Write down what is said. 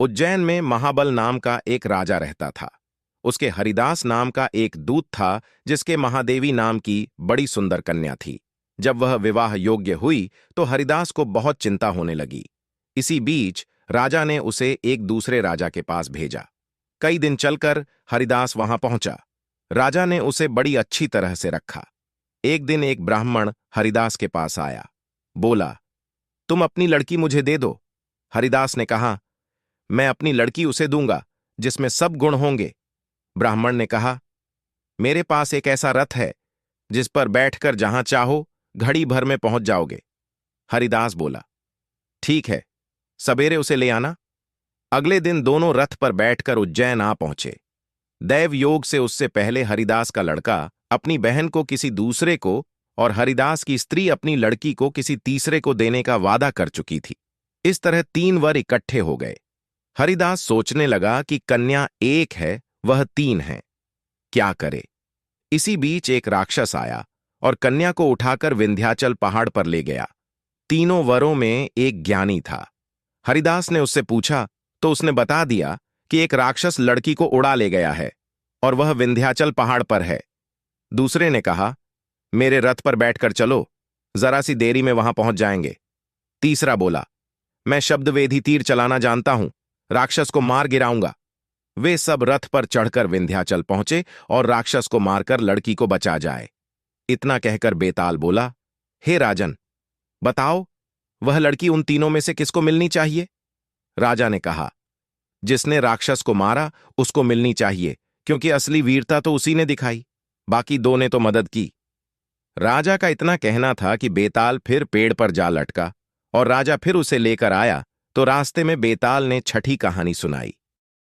उज्जैन में महाबल नाम का एक राजा रहता था। उसके हरिदास नाम का एक दूत था जिसके महादेवी नाम की बड़ी सुंदर कन्या थी। जब वह विवाह योग्य हुई तो हरिदास को बहुत चिंता होने लगी। इसी बीच राजा ने उसे एक दूसरे राजा के पास भेजा। कई दिन चलकर हरिदास वहां पहुंचा। राजा ने उसे बड़ी अच्छी तरह से रखा। एक दिन एक ब्राह्मण हरिदास के पास आया। बोला, तुम अपनी लड़की मुझे दे दो। हरिदास ने कहा, मैं अपनी लड़की उसे दूंगा जिसमें सब गुण होंगे। ब्राह्मण ने कहा, मेरे पास एक ऐसा रथ है जिस पर बैठकर जहां चाहो घड़ी भर में पहुंच जाओगे। हरिदास बोला, ठीक है, सवेरे उसे ले आना। अगले दिन दोनों रथ पर बैठकर उज्जैन आ पहुंचे। दैव योग से उससे पहले हरिदास का लड़का अपनी बहन को किसी दूसरे को और हरिदास की स्त्री अपनी लड़की को किसी तीसरे को देने का वादा कर चुकी थी। इस तरह 3 वर इकट्ठे हो गए। हरिदास सोचने लगा कि कन्या एक है, वह 3 है, क्या करे। इसी बीच एक राक्षस आया और कन्या को उठाकर विंध्याचल पहाड़ पर ले गया। तीनों वरों में एक ज्ञानी था। हरिदास ने उससे पूछा तो उसने बता दिया कि एक राक्षस लड़की को उड़ा ले गया है और वह विंध्याचल पहाड़ पर है। दूसरे ने कहा, मेरे रथ पर बैठकर चलो, जरा सी देरी में वहां पहुंच जाएंगे। तीसरा बोला, मैं शब्दवेधी तीर चलाना जानता हूं, राक्षस को मार गिराऊंगा। वे सब रथ पर चढ़कर विंध्याचल पहुंचे और राक्षस को मारकर लड़की को बचा जाए। इतना कहकर बेताल बोला, हे राजन, बताओ वह लड़की उन तीनों में से किसको मिलनी चाहिए। राजा ने कहा, जिसने राक्षस को मारा उसको मिलनी चाहिए, क्योंकि असली वीरता तो उसी ने दिखाई, बाकी 2 ने तो मदद की। राजा का इतना कहना था कि बेताल फिर पेड़ पर जा लटका और राजा फिर उसे लेकर आया तो रास्ते में बेताल ने छठी कहानी सुनाई।